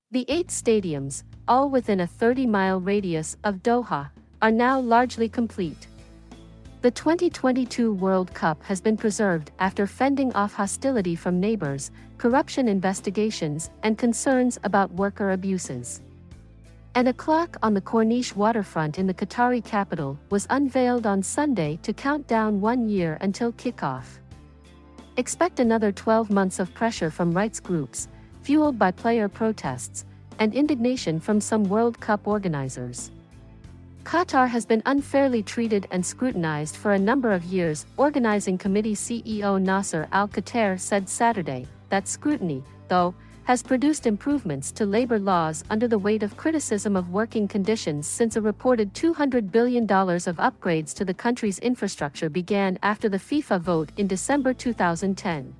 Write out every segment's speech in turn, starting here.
The 8 stadiums, all within a 30-mile radius of Doha, are now largely complete. The 2022 World Cup has been preserved after fending off hostility from neighbors, corruption investigations, and concerns about worker abuses. And a clock on the Corniche waterfront in the Qatari capital was unveiled on Sunday to count down 1 year until kickoff. Expect another 12 months of pressure from rights groups, fueled by player protests, and indignation from some World Cup organizers. Qatar has been unfairly treated and scrutinized for a number of years, Organizing Committee CEO Nasser Al-Khater said Saturday. That scrutiny, though, has produced improvements to labor laws under the weight of criticism of working conditions since a reported $200 billion of upgrades to the country's infrastructure began after the FIFA vote in December 2010.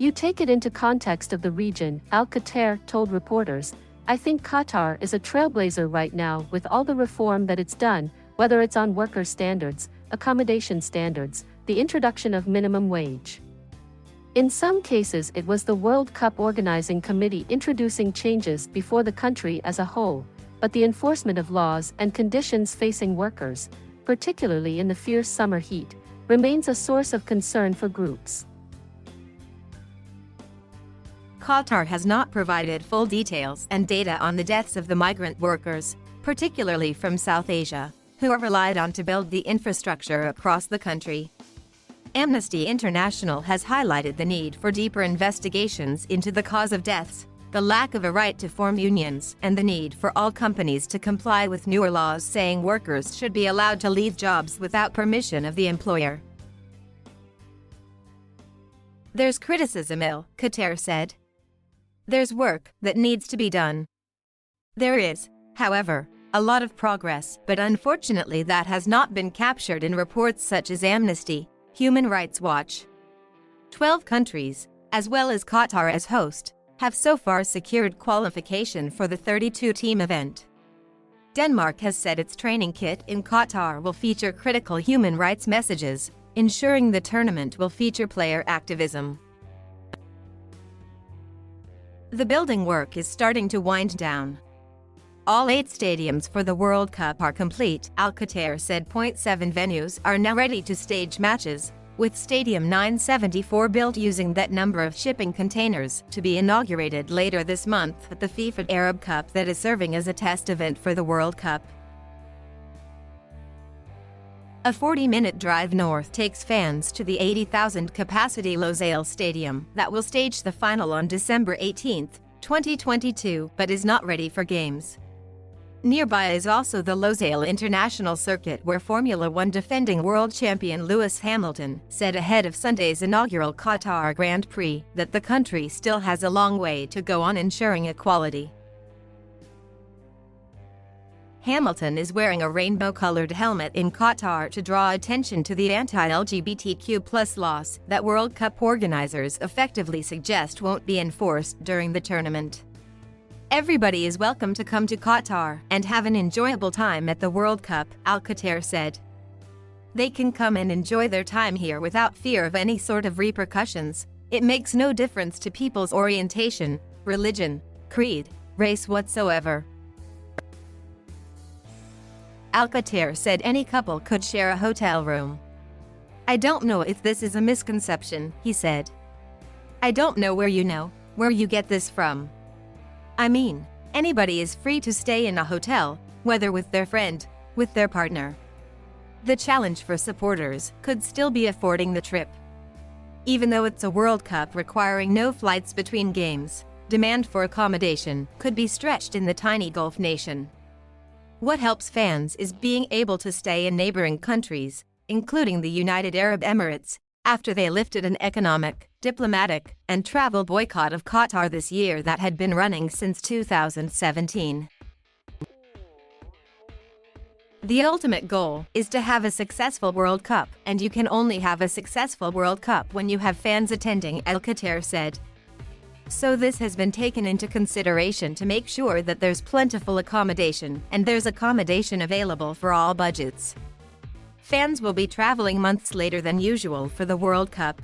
You take it into context of the region, Al-Khater told reporters. I think Qatar is a trailblazer right now with all the reform that it's done, whether it's on worker standards, accommodation standards, the introduction of minimum wage. In some cases it was the World Cup Organizing Committee introducing changes before the country as a whole, but the enforcement of laws and conditions facing workers, particularly in the fierce summer heat, remains a source of concern for groups. Qatar has not provided full details and data on the deaths of the migrant workers, particularly from South Asia, who are relied on to build the infrastructure across the country. Amnesty International has highlighted the need for deeper investigations into the cause of deaths, the lack of a right to form unions, and the need for all companies to comply with newer laws saying workers should be allowed to leave jobs without permission of the employer. There's criticism, Al-Khater said. There's work that needs to be done. There is, however, a lot of progress, but unfortunately that has not been captured in reports such as Amnesty, Human Rights Watch. 12 countries, as well as Qatar as host, have so far secured qualification for the 32-team event. Denmark has said its training kit in Qatar will feature critical human rights messages, ensuring the tournament will feature player activism. The building work is starting to wind down. All 8 stadiums for the World Cup are complete, Al-Khater said. 7 venues are now ready to stage matches, with Stadium 974 built using that number of shipping containers to be inaugurated later this month at the FIFA Arab Cup that is serving as a test event for the World Cup. A 40-minute drive north takes fans to the 80,000-capacity Losail Stadium that will stage the final on December 18, 2022, but is not ready for games. Nearby is also the Losail International Circuit, where Formula One defending world champion Lewis Hamilton said ahead of Sunday's inaugural Qatar Grand Prix that the country still has a long way to go on ensuring equality. Hamilton is wearing a rainbow-colored helmet in Qatar to draw attention to the anti-LGBTQ+ laws that World Cup organizers effectively suggest won't be enforced during the tournament. Everybody is welcome to come to Qatar and have an enjoyable time at the World Cup, Al-Khater said. They can come and enjoy their time here without fear of any sort of repercussions. It makes no difference to people's orientation, religion, creed, race whatsoever. Al-Khater said any couple could share a hotel room. I don't know if this is a misconception, he said. I don't know where you get this from. I mean, anybody is free to stay in a hotel, whether with their friend, with their partner. The challenge for supporters could still be affording the trip. Even though it's a World Cup requiring no flights between games, demand for accommodation could be stretched in the tiny Gulf nation. What helps fans is being able to stay in neighboring countries, including the United Arab Emirates, after they lifted an economic, diplomatic, and travel boycott of Qatar this year that had been running since 2017. The ultimate goal is to have a successful World Cup, and you can only have a successful World Cup when you have fans attending, Al-Khater said. So this has been taken into consideration to make sure that there's plentiful accommodation, and there's accommodation available for all budgets. Fans will be traveling months later than usual for the World Cup.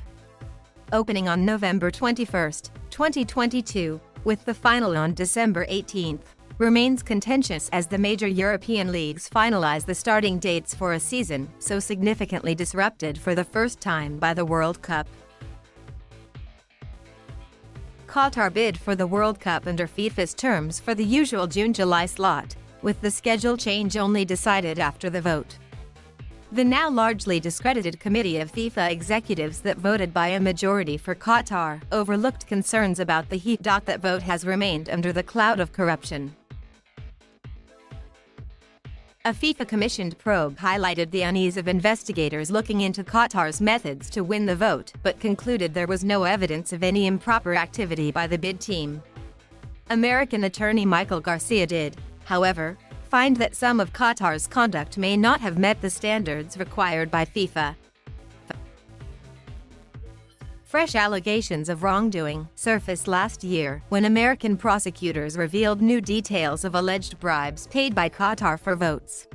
opening on November 21, 2022, with the final on December 18, remains contentious as the major European leagues finalize the starting dates for a season so significantly disrupted for the first time by the World Cup. Qatar bid for the World Cup under FIFA's terms for the usual June-July slot, with the schedule change only decided after the vote. The now largely discredited committee of FIFA executives that voted by a majority for Qatar overlooked concerns about the heat. That vote has remained under the cloud of corruption. A FIFA-commissioned probe highlighted the unease of investigators looking into Qatar's methods to win the vote, but concluded there was no evidence of any improper activity by the bid team. American attorney Michael Garcia did, however, find that some of Qatar's conduct may not have met the standards required by FIFA. Fresh allegations of wrongdoing surfaced last year when American prosecutors revealed new details of alleged bribes paid by Qatar for votes.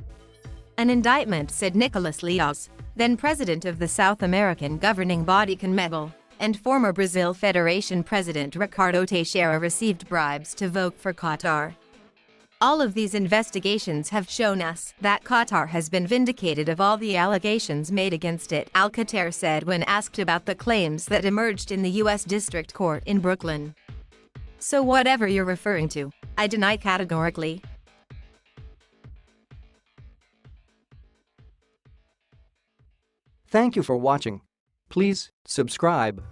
An indictment said Nicolas Leoz, then president of the South American governing body CONMEBOL, and former Brazil Federation president Ricardo Teixeira received bribes to vote for Qatar. All of these investigations have shown us that Qatar has been vindicated of all the allegations made against it, Alcatel said when asked about the claims that emerged in the U.S. District Court in Brooklyn. So whatever you're referring to, I deny categorically. Thank you for watching. Please subscribe.